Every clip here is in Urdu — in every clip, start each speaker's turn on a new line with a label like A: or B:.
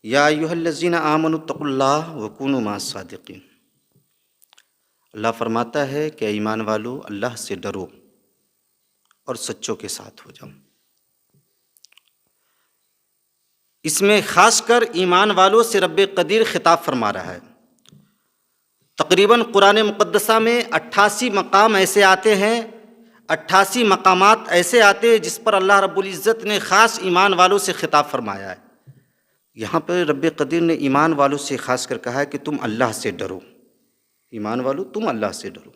A: یا ایھا الذین آمنوا اتقوا اللہ وکونوا مع الصادقین۔ اللہ فرماتا ہے کہ ایمان والو اللہ سے ڈرو اور سچوں کے ساتھ ہو جاؤ۔ اس میں خاص کر ایمان والوں سے رب قدیر خطاب فرما رہا ہے۔ تقریباً قرآن مقدسہ میں 88 مقام ایسے آتے ہیں، 88 مقامات ایسے آتے ہیں جس پر اللہ رب العزت نے خاص ایمان والوں سے خطاب فرمایا ہے۔ یہاں پر رب قدیر نے ایمان والوں سے خاص کر کہا ہے کہ تم اللہ سے ڈرو، ایمان والو تم اللہ سے ڈرو۔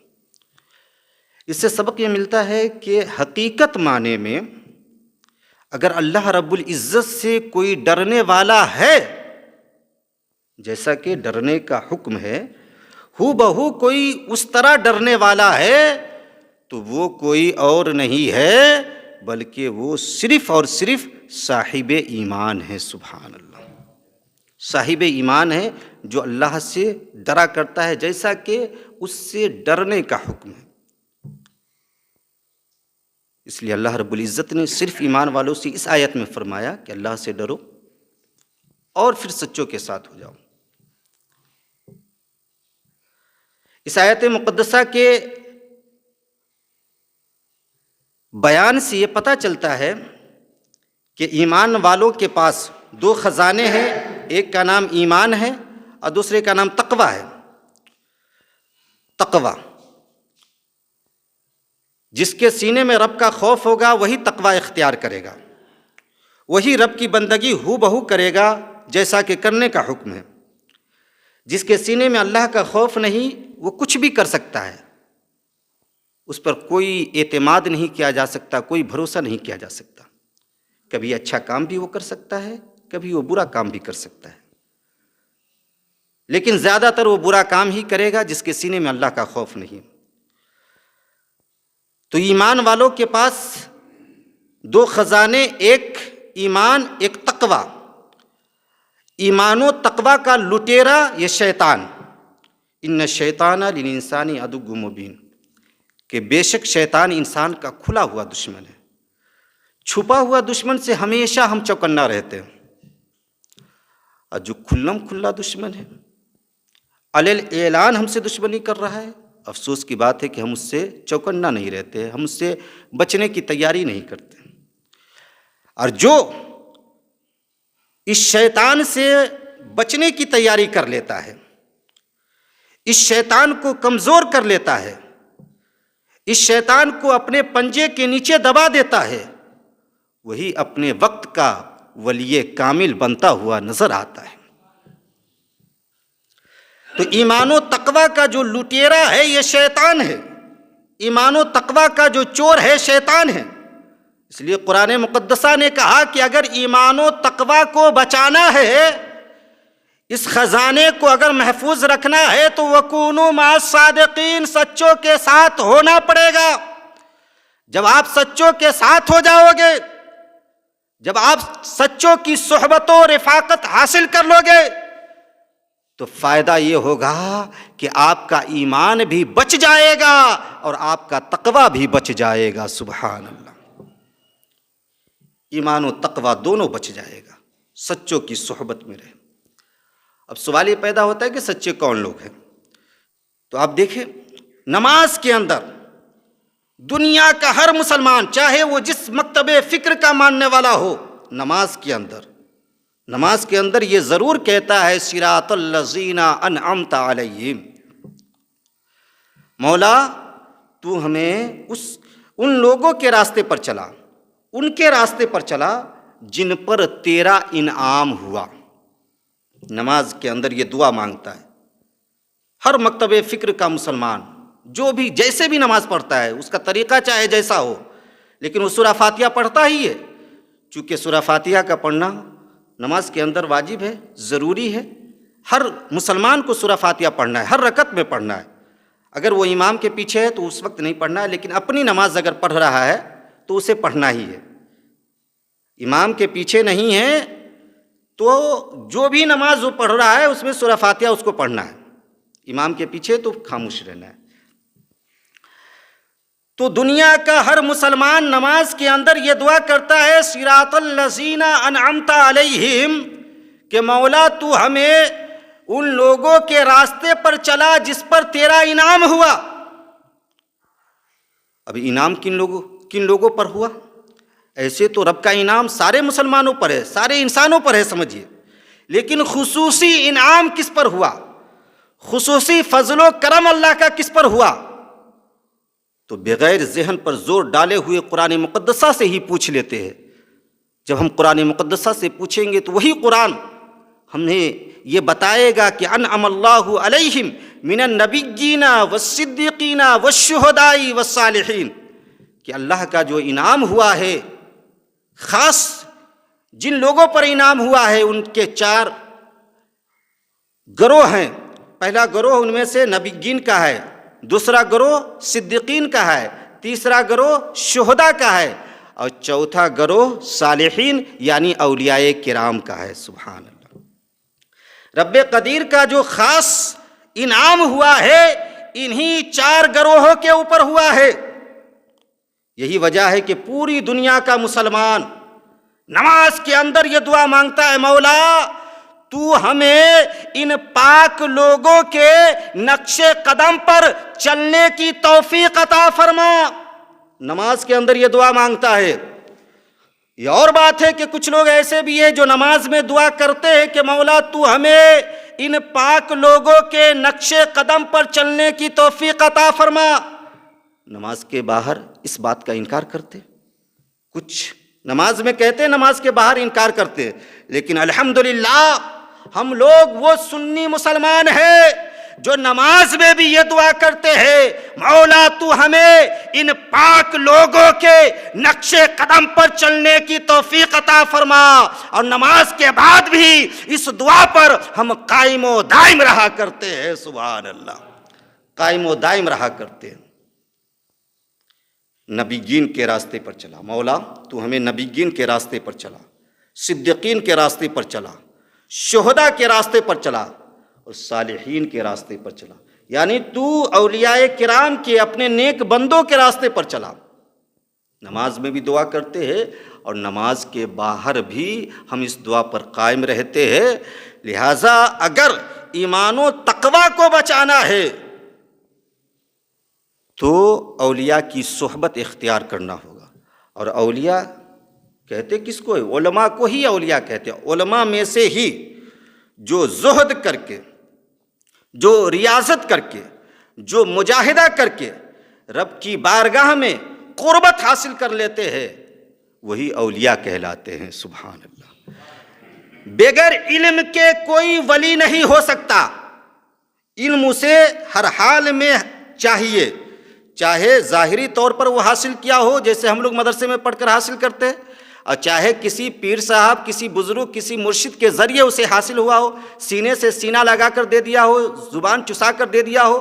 A: اس سے سبق یہ ملتا ہے کہ حقیقت معنی میں اگر اللہ رب العزت سے کوئی ڈرنے والا ہے، جیسا کہ ڈرنے کا حکم ہے، ہو بہو کوئی اس طرح ڈرنے والا ہے تو وہ کوئی اور نہیں ہے بلکہ وہ صرف اور صرف صاحب ایمان ہے۔ سبحان اللہ، صاحب ایمان ہے جو اللہ سے ڈرا کرتا ہے جیسا کہ اس سے ڈرنے کا حکم ہے۔ اس لیے اللہ رب العزت نے صرف ایمان والوں سے اس آیت میں فرمایا کہ اللہ سے ڈرو اور پھر سچوں کے ساتھ ہو جاؤ۔ اس آیت مقدسہ کے بیان سے یہ پتہ چلتا ہے کہ ایمان والوں کے پاس دو خزانے ہیں، ایک کا نام ایمان ہے اور دوسرے کا نام تقوی ہے۔ تقوی، جس کے سینے میں رب کا خوف ہوگا وہی تقوی اختیار کرے گا، وہی رب کی بندگی ہو بہو کرے گا جیسا کہ کرنے کا حکم ہے۔ جس کے سینے میں اللہ کا خوف نہیں وہ کچھ بھی کر سکتا ہے، اس پر کوئی اعتماد نہیں کیا جا سکتا، کوئی بھروسہ نہیں کیا جا سکتا۔ کبھی اچھا کام بھی وہ کر سکتا ہے، کبھی وہ برا کام بھی کر سکتا ہے، لیکن زیادہ تر وہ برا کام ہی کرے گا جس کے سینے میں اللہ کا خوف نہیں۔ تو ایمان والوں کے پاس دو خزانے، ایک ایمان ایک تقوی۔ ایمان و تقوی کا لٹیرا یہ شیطان، ان الشیطان للانسان عدو مبین، کہ بے شک شیطان انسان کا کھلا ہوا دشمن ہے۔ چھپا ہوا دشمن سے ہمیشہ ہم چوکنا رہتے ہیں، اور جو کھلم کھلا دشمن ہے علیل اعلان ہم سے دشمنی کر رہا ہے، افسوس کی بات ہے کہ ہم اس سے چوکنا نہیں رہتے، ہم اس سے بچنے کی تیاری نہیں کرتے۔ اور جو اس شیطان سے بچنے کی تیاری کر لیتا ہے، اس شیطان کو کمزور کر لیتا ہے، اس شیطان کو اپنے پنجے کے نیچے دبا دیتا ہے، وہی اپنے وقت کا ولی کامل بنتا ہوا نظر آتا ہے۔ تو ایمان و تقوی کا جو لٹیرا ہے یہ شیطان ہے، ایمان و تقوی کا جو چور ہے شیطان ہے۔ اس لیے قرآن مقدسہ نے کہا کہ اگر ایمان و تقوی کو بچانا ہے، اس خزانے کو اگر محفوظ رکھنا ہے تو وَكُونُوا مَعَ الصَّادِقِينَ، سچوں کے ساتھ ہونا پڑے گا۔ جب آپ سچوں کے ساتھ ہو جاؤ گے، جب آپ سچوں کی صحبت و رفاقت حاصل کر لو گے تو فائدہ یہ ہوگا کہ آپ کا ایمان بھی بچ جائے گا اور آپ کا تقوی بھی بچ جائے گا۔ سبحان اللہ، ایمان و تقوی دونوں بچ جائے گا سچوں کی صحبت میں رہے۔ اب سوال یہ پیدا ہوتا ہے کہ سچے کون لوگ ہیں؟ تو آپ دیکھیں، نماز کے اندر دنیا کا ہر مسلمان، چاہے وہ جس مکتب فکر کا ماننے والا ہو، نماز کے اندر یہ ضرور کہتا ہے صراط الذین انعمت علیہم، مولا تو ہمیں ان لوگوں کے راستے پر چلا، ان کے راستے پر چلا جن پر تیرا انعام ہوا۔ نماز کے اندر یہ دعا مانگتا ہے ہر مکتب فکر کا مسلمان، جو بھی جیسے بھی نماز پڑھتا ہے، اس کا طریقہ چاہے جیسا ہو، لیکن وہ سورہ فاتحہ پڑھتا ہی ہے۔ چونکہ سورہ فاتحہ کا پڑھنا نماز کے اندر واجب ہے، ضروری ہے، ہر مسلمان کو سورہ فاتحہ پڑھنا ہے، ہر رکعت میں پڑھنا ہے۔ اگر وہ امام کے پیچھے ہے تو اس وقت نہیں پڑھنا ہے، لیکن اپنی نماز اگر پڑھ رہا ہے تو اسے پڑھنا ہی ہے۔ امام کے پیچھے نہیں ہے تو جو بھی نماز وہ پڑھ رہا ہے اس میں سورہ فاتحہ اس کو پڑھنا ہے، امام کے پیچھے تو خاموش رہنا ہے۔ تو دنیا کا ہر مسلمان نماز کے اندر یہ دعا کرتا ہے صراط الذین انعمت علیہم، کہ مولا تو ہمیں ان لوگوں کے راستے پر چلا جس پر تیرا انعام ہوا۔ اب انعام کن لوگوں پر ہوا؟ ایسے تو رب کا انعام سارے مسلمانوں پر ہے، سارے انسانوں پر ہے سمجھیے، لیکن خصوصی انعام کس پر ہوا؟ خصوصی فضل و کرم اللہ کا کس پر ہوا؟ تو بغیر ذہن پر زور ڈالے ہوئے قرآن مقدسہ سے ہی پوچھ لیتے ہیں۔ جب ہم قرآن مقدسہ سے پوچھیں گے تو وہی قرآن ہمیں یہ بتائے گا کہ انعم اللہ علیہم من النبیین والصدیقین والشہداء والصالحین، کہ اللہ کا جو انعام ہوا ہے، خاص جن لوگوں پر انعام ہوا ہے ان کے 4 گروہ ہیں۔ پہلا گروہ ان میں سے نبیین کا ہے، دوسرا گروہ صدیقین کا ہے، تیسرا گروہ شہداء کا ہے، اور چوتھا گروہ صالحین یعنی اولیاء کرام کا ہے۔ سبحان اللہ۔ رب قدیر کا جو خاص انعام ہوا ہے انہی 4 گروہوں کے اوپر ہوا ہے۔ یہی وجہ ہے کہ پوری دنیا کا مسلمان نماز کے اندر یہ دعا مانگتا ہے، مولا تو ہمیں ان پاک لوگوں کے نقش قدم پر چلنے کی توفیق عطا فرما۔ نماز کے اندر یہ دعا مانگتا ہے۔ یہ اور بات ہے کہ کچھ لوگ ایسے بھی ہیں جو نماز میں دعا کرتے ہیں کہ مولا تو ہمیں ان پاک لوگوں کے نقش قدم پر چلنے کی توفیق عطا فرما۔ نماز کے باہر اس بات کا انکار کرتے، کچھ نماز میں کہتے ہیں، نماز کے باہر انکار کرتے، لیکن الحمدللہ ہم لوگ وہ سنی مسلمان ہیں جو نماز میں بھی یہ دعا کرتے ہیں، مولا تو ہمیں ان پاک لوگوں کے نقش قدم پر چلنے کی توفیق عطا فرما، اور نماز کے بعد بھی اس دعا پر ہم قائم و دائم رہا کرتے ہیں۔ سبحان اللہ، قائم و دائم رہا کرتے ہیں۔ نبیین کے راستے پر چلا، مولا تو ہمیں نبیین کے راستے پر چلا، صدیقین کے راستے پر چلا، شہداء کے راستے پر چلا، اور صالحین کے راستے پر چلا، یعنی تو اولیاء کرام کے اپنے نیک بندوں کے راستے پر چلا۔ نماز میں بھی دعا کرتے ہیں اور نماز کے باہر بھی ہم اس دعا پر قائم رہتے ہیں۔ لہٰذا اگر ایمان و تقوی کو بچانا ہے تو اولیاء کی صحبت اختیار کرنا ہوگا، اور اولیاء کہتے کس کو ہے؟ علماء کو ہی اولیاء کہتے ہیں۔ علماء میں سے ہی جو زہد کر کے، جو ریاضت کر کے، جو مجاہدہ کر کے رب کی بارگاہ میں قربت حاصل کر لیتے ہیں وہی اولیاء کہلاتے ہیں۔ سبحان اللہ۔ بغیر علم کے کوئی ولی نہیں ہو سکتا، علم اسے ہر حال میں چاہیے، چاہے ظاہری طور پر وہ حاصل کیا ہو جیسے ہم لوگ مدرسے میں پڑھ کر حاصل کرتے ہیں، اور چاہے کسی پیر صاحب، کسی بزرگ، کسی مرشد کے ذریعے اسے حاصل ہوا ہو، سینے سے سینہ لگا کر دے دیا ہو، زبان چسا کر دے دیا ہو،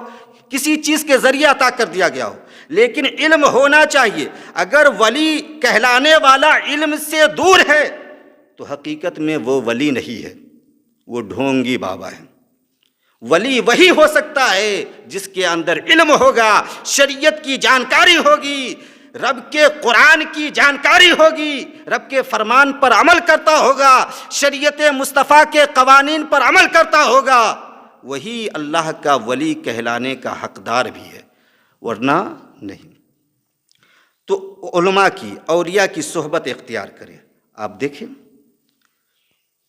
A: کسی چیز کے ذریعے عطا کر دیا گیا ہو، لیکن علم ہونا چاہیے۔ اگر ولی کہلانے والا علم سے دور ہے تو حقیقت میں وہ ولی نہیں ہے، وہ ڈھونگی بابا ہے۔ ولی وہی ہو سکتا ہے جس کے اندر علم ہوگا، شریعت کی جانکاری ہوگی، رب کے قرآن کی جانکاری ہوگی، رب کے فرمان پر عمل کرتا ہوگا، شریعت مصطفیٰ کے قوانین پر عمل کرتا ہوگا، وہی اللہ کا ولی کہلانے کا حقدار بھی ہے، ورنہ نہیں۔ تو علماء کی، اولیاء کی صحبت اختیار کریں۔ آپ دیکھیں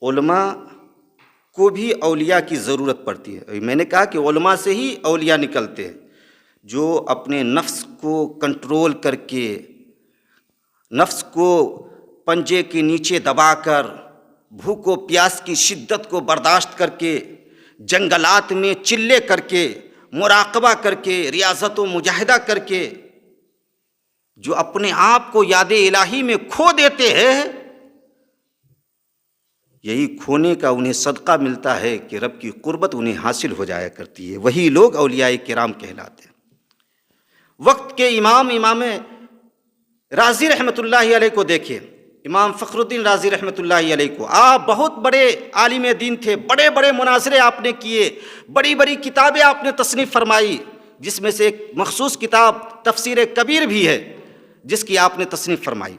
A: علماء کو بھی اولیاء کی ضرورت پڑتی ہے۔ میں نے کہا کہ علماء سے ہی اولیاء نکلتے ہیں، جو اپنے نفس کو کنٹرول کر کے، نفس کو پنجے کے نیچے دبا کر، بھوک و پیاس کی شدت کو برداشت کر کے، جنگلات میں چلے کر کے، مراقبہ کر کے، ریاضت و مجاہدہ کر کے، جو اپنے آپ کو یاد الہی میں کھو دیتے ہیں، یہی کھونے کا انہیں صدقہ ملتا ہے کہ رب کی قربت انہیں حاصل ہو جایا کرتی ہے، وہی لوگ اولیاء کرام کہلاتے ہیں۔ وقت کے امام رازی رحمۃ اللہ علیہ کو دیکھیں، امام فخر الدین رازی رحمۃ اللہ علیہ کو، آپ بہت بڑے عالم دین تھے، بڑے بڑے مناظرے آپ نے کیے، بڑی بڑی کتابیں آپ نے تصنیف فرمائی، جس میں سے ایک مخصوص کتاب تفسیر کبیر بھی ہے جس کی آپ نے تصنیف فرمائی۔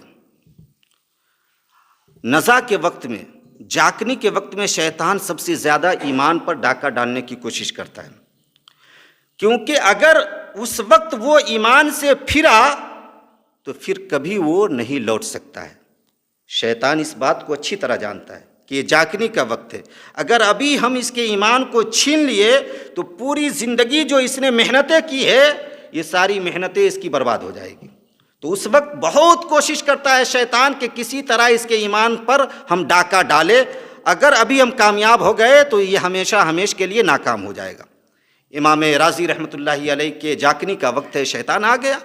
A: نزا کے وقت میں جاگنے کے وقت میں شیطان سب سے زیادہ ایمان پر ڈاکہ ڈالنے کی کوشش کرتا ہے، کیونکہ اگر اس وقت وہ ایمان سے پھرا تو پھر کبھی وہ نہیں لوٹ سکتا ہے۔ شیطان اس بات کو اچھی طرح جانتا ہے کہ یہ جاگنے کا وقت ہے، اگر ابھی ہم اس کے ایمان کو چھین لیے تو پوری زندگی جو اس نے محنتیں کی ہے یہ ساری محنتیں اس کی برباد ہو جائے گی۔ تو اس وقت بہت کوشش کرتا ہے شیطان کہ کسی طرح اس کے ایمان پر ہم ڈاکہ ڈالے، اگر ابھی ہم کامیاب ہو گئے تو یہ ہمیشہ ہمیشہ کے لیے ناکام ہو جائے گا۔ امام رازی رحمۃ اللہ علیہ کے جاگنے کا وقت ہے، شیطان آ گیا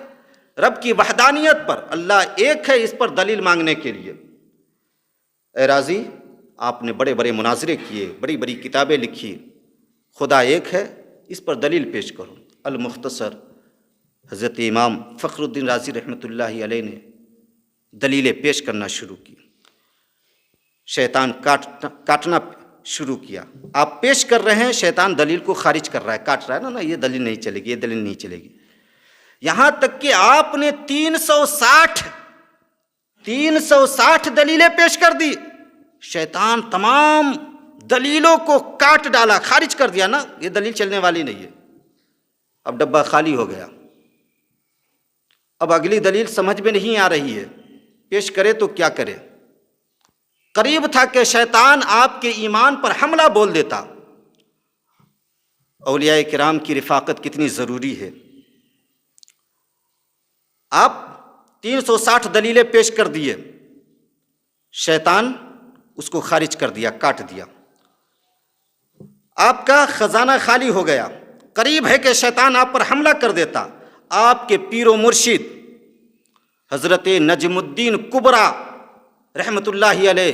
A: رب کی وحدانیت پر، اللہ ایک ہے، اس پر دلیل مانگنے کے لیے۔ اے رازی، آپ نے بڑے بڑے مناظرے کیے، بڑی بڑی کتابیں لکھی، خدا ایک ہے، اس پر دلیل پیش کرو۔ المختصر حضرت امام فخر الدین رازی رحمۃ اللہ علیہ نے دلیلیں پیش کرنا شروع کی، شیطان کاٹنا شروع کیا۔ آپ پیش کر رہے ہیں، شیطان دلیل کو خارج کر رہا ہے، کاٹ رہا ہے نا، یہ دلیل نہیں چلے گی، یہ دلیل نہیں چلے گی، یہاں تک کہ آپ نے 360 دلیلیں پیش کر دی، شیطان تمام دلیلوں کو کاٹ ڈالا، خارج کر دیا نا، یہ دلیل چلنے والی نہیں ہے۔ اب ڈبہ خالی ہو گیا، اب اگلی دلیل سمجھ میں نہیں آ رہی ہے، پیش کرے تو کیا کرے؟ قریب تھا کہ شیطان آپ کے ایمان پر حملہ بول دیتا۔ اولیاء کرام کی رفاقت کتنی ضروری ہے۔ آپ 360 دلیلیں پیش کر دیے، شیطان اس کو خارج کر دیا، کاٹ دیا، آپ کا خزانہ خالی ہو گیا۔ قریب ہے کہ شیطان آپ پر حملہ کر دیتا۔ آپ کے پیر و مرشد حضرت نجم الدین کبریٰ رحمۃ اللہ علیہ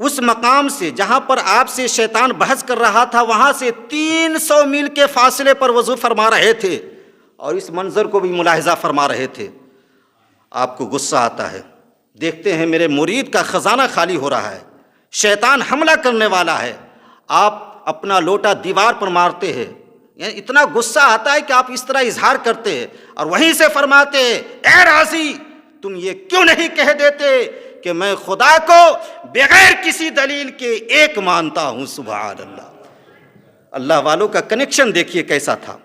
A: اس مقام سے جہاں پر آپ سے شیطان بحث کر رہا تھا، وہاں سے 300 میل کے فاصلے پر وضو فرما رہے تھے اور اس منظر کو بھی ملاحظہ فرما رہے تھے۔ آپ کو غصہ آتا ہے، دیکھتے ہیں میرے مرید کا خزانہ خالی ہو رہا ہے، شیطان حملہ کرنے والا ہے، آپ اپنا لوٹا دیوار پر مارتے ہیں، یعنی اتنا غصہ آتا ہے کہ آپ اس طرح اظہار کرتے ہیں اور وہیں سے فرماتے ہیں، اے رازی، تم یہ کیوں نہیں کہہ دیتے کہ میں خدا کو بغیر کسی دلیل کے ایک مانتا ہوں؟ سبحان اللہ۔ اللہ والوں کا کنیکشن دیکھیے کیسا تھا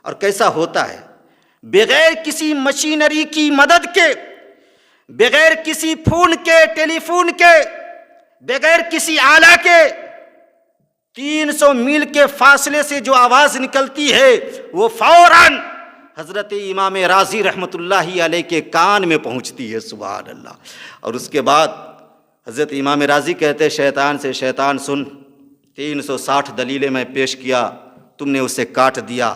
A: اور کیسا ہوتا ہے، بغیر کسی مشینری کی مدد کے، بغیر کسی فون کے، ٹیلی فون کے، بغیر کسی آلہ کے، 300 میل کے فاصلے سے جو آواز نکلتی ہے وہ فوراً حضرت امام رازی رحمۃ اللہ علیہ کے کان میں پہنچتی ہے۔ سبحان اللہ۔ اور اس کے بعد حضرت امام رازی کہتے شیطان سے، شیطان سن، 360 دلیلیں میں پیش کیا، تم نے اسے کاٹ دیا،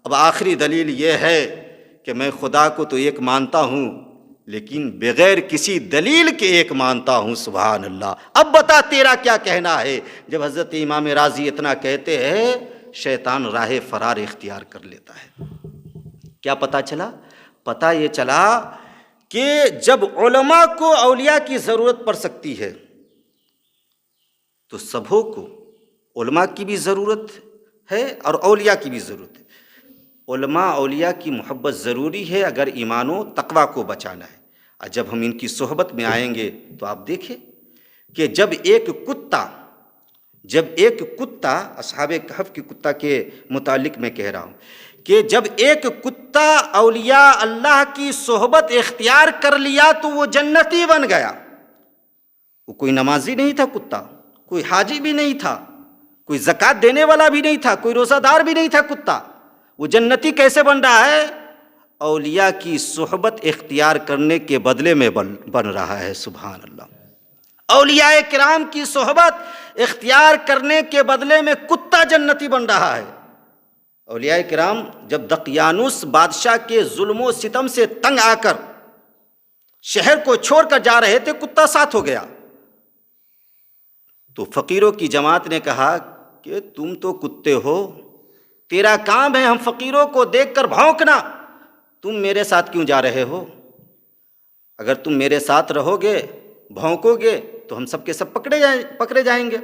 A: اب آخری دلیل یہ ہے کہ میں خدا کو تو ایک مانتا ہوں لیکن بغیر کسی دلیل کے ایک مانتا ہوں۔ سبحان اللہ۔ اب بتا تیرا کیا کہنا ہے؟ جب حضرت امام رازی اتنا کہتے ہیں، شیطان راہ فرار اختیار کر لیتا ہے۔ کیا پتہ چلا؟ پتہ یہ چلا کہ جب علماء کو اولیاء کی ضرورت پڑ سکتی ہے تو سبھوں کو علماء کی بھی ضرورت ہے اور اولیاء کی بھی ضرورت ہے۔ علماء اولیاء کی محبت ضروری ہے اگر ایمان و تقوی کو بچانا ہے۔ اور جب ہم ان کی صحبت میں آئیں گے تو آپ دیکھیں کہ جب ایک کتا اصحاب کہف کے کتا کے متعلق میں کہہ رہا ہوں کہ جب ایک کتا اولیاء اللہ کی صحبت اختیار کر لیا تو وہ جنتی بن گیا۔ وہ کوئی نمازی نہیں تھا کتا، کوئی حاجی بھی نہیں تھا، کوئی زکوٰۃ دینے والا بھی نہیں تھا، کوئی روزہ دار بھی نہیں تھا کتا، وہ جنتی کیسے بن رہا ہے؟ اولیاء کی صحبت اختیار کرنے کے بدلے میں بن رہا ہے۔ سبحان اللہ۔ اولیاء کرام کی صحبت اختیار کرنے کے بدلے میں کتا جنتی بن رہا ہے۔ اولیاء کرام جب دقیانوس بادشاہ کے ظلم و ستم سے تنگ آ کر شہر کو چھوڑ کر جا رہے تھے، کتا ساتھ ہو گیا تو فقیروں کی جماعت نے کہا کہ تم تو کتے ہو، تیرا کام ہے ہم فقیروں کو دیکھ کر بھونکنا، تم میرے ساتھ کیوں جا رہے ہو؟ اگر تم میرے ساتھ رہو گے، بھونکو گے تو ہم سب کے سب پکڑے جائیں گے۔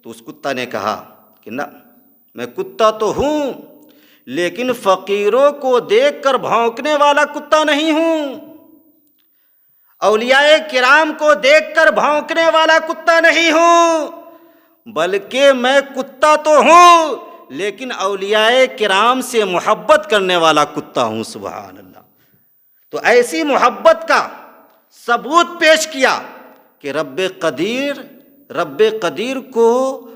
A: تو اس کتا نے کہا کہ نہ، میں کتا تو ہوں لیکن فقیروں کو دیکھ کر بھونکنے والا کتا نہیں ہوں۔ اولیاء کرام کو دیکھ کر بھونکنے والا کتا نہیں ہوں، بلکہ میں کتا تو ہوں لیکن اولیاء کرام سے محبت کرنے والا کتا ہوں۔ سبحان اللہ۔ تو ایسی محبت کا ثبوت پیش کیا کہ رب قدیر کو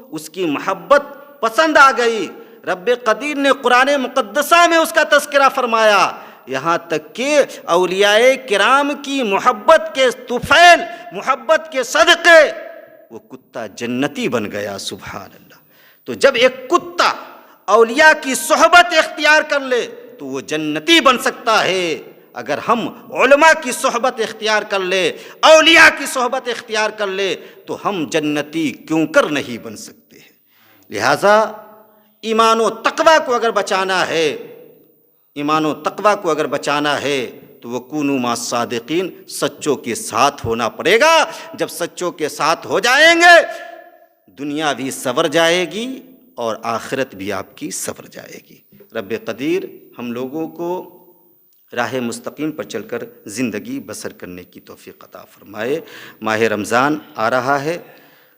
A: اس کی محبت پسند آ گئی۔ رب قدیر نے قرآن مقدسہ میں اس کا تذکرہ فرمایا، یہاں تک کہ اولیاء کرام کی محبت کے طفیل، محبت کے صدقے وہ کتا جنتی بن گیا۔ سبحان اللہ۔ تو جب ایک کتا اولیاء کی صحبت اختیار کر لے تو وہ جنتی بن سکتا ہے۔ اگر ہم علماء کی صحبت اختیار کر لے، اولیاء کی صحبت اختیار کر لے تو ہم جنتی کیوں کر نہیں بن سکتے ہیں۔ لہٰذا ایمان و تقوی کو اگر بچانا ہے تو وہ کونوا مع الصادقین، سچوں کے ساتھ ہونا پڑے گا۔ جب سچوں کے ساتھ ہو جائیں گے دنیا بھی سنور جائے گی اور آخرت بھی آپ کی سنور جائے گی۔ رب قدیر ہم لوگوں کو راہ مستقیم پر چل کر زندگی بسر کرنے کی توفیق عطا فرمائے۔ ماہ رمضان آ رہا ہے،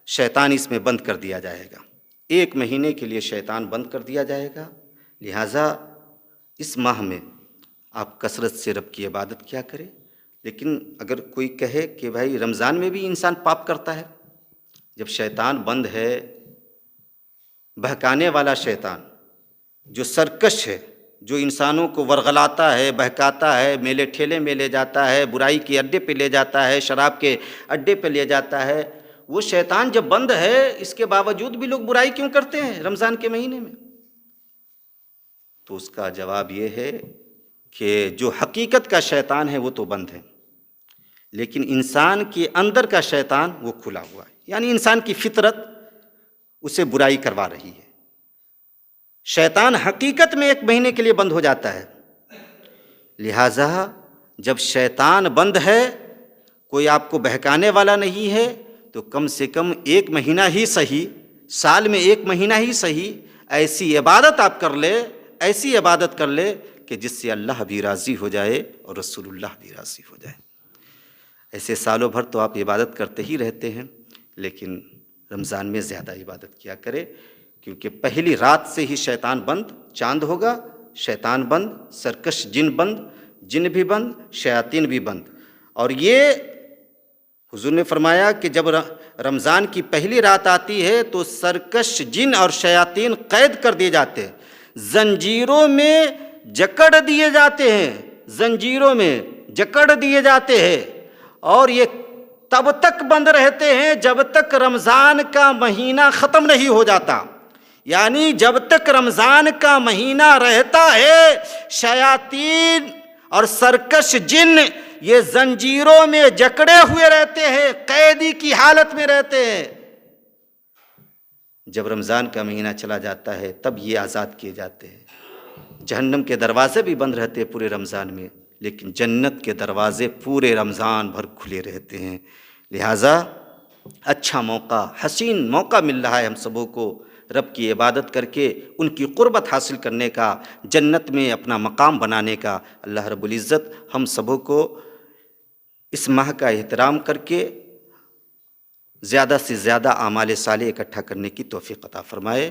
A: شیطان اس میں بند کر دیا جائے گا، 1 مہینے کے لیے شیطان بند کر دیا جائے گا۔ لہٰذا اس ماہ میں آپ کثرت سے رب کی عبادت کیا کریں۔ لیکن اگر کوئی کہے کہ بھائی رمضان میں بھی انسان پاپ کرتا ہے، جب شیطان بند ہے، بہکانے والا شیطان جو سرکش ہے، جو انسانوں کو ورغلاتا ہے، بہکاتا ہے، میلے ٹھیلے میں لے جاتا ہے، برائی کے اڈے پہ لے جاتا ہے، شراب کے اڈے پہ لے جاتا ہے، وہ شیطان جب بند ہے اس کے باوجود بھی لوگ برائی کیوں کرتے ہیں رمضان کے مہینے میں؟ تو اس کا جواب یہ ہے کہ جو حقیقت کا شیطان ہے وہ تو بند ہے، لیکن انسان کے اندر کا شیطان وہ کھلا ہوا ہے، یعنی انسان کی فطرت اسے برائی کروا رہی ہے۔ شیطان حقیقت میں 1 مہینے کے لیے بند ہو جاتا ہے۔ لہٰذا جب شیطان بند ہے، کوئی آپ کو بہکانے والا نہیں ہے، تو کم سے کم 1 مہینہ ہی صحیح، سال میں 1 مہینہ ہی صحیح ایسی عبادت آپ کر لے، ایسی عبادت کر لے کہ جس سے اللہ بھی راضی ہو جائے اور رسول اللہ بھی راضی ہو جائے۔ ایسے سالوں بھر تو آپ عبادت کرتے ہی رہتے ہیں، لیکن رمضان میں زیادہ عبادت کیا کرے، کیونکہ پہلی رات سے ہی شیطان بند، چاند ہوگا شیطان بند، سرکش جن بند، جن بھی بند، شیاطین بھی بند۔ اور یہ حضور نے فرمایا کہ جب رمضان کی پہلی رات آتی ہے تو سرکش جن اور شیاطین قید کر دیے جاتے ہیں، زنجیروں میں جکڑ دیے جاتے ہیں، زنجیروں میں جکڑ دیے جاتے ہیں، اور یہ تب تک بند رہتے ہیں جب تک رمضان کا مہینہ ختم نہیں ہو جاتا۔ یعنی جب تک رمضان کا مہینہ رہتا ہے شیاطین اور سرکش جن یہ زنجیروں میں جکڑے ہوئے رہتے ہیں، قیدی کی حالت میں رہتے ہیں۔ جب رمضان کا مہینہ چلا جاتا ہے تب یہ آزاد کیے جاتے ہیں۔ جہنم کے دروازے بھی بند رہتے ہیں پورے رمضان میں، لیکن جنت کے دروازے پورے رمضان بھر کھلے رہتے ہیں۔ لہٰذا اچھا موقع، حسین موقع مل رہا ہے ہم سبوں کو رب کی عبادت کر کے ان کی قربت حاصل کرنے کا، جنت میں اپنا مقام بنانے کا۔ اللہ رب العزت ہم سبوں کو اس ماہ کا احترام کر کے زیادہ سے زیادہ اعمال صالح اکٹھا کرنے کی توفیق عطا فرمائے۔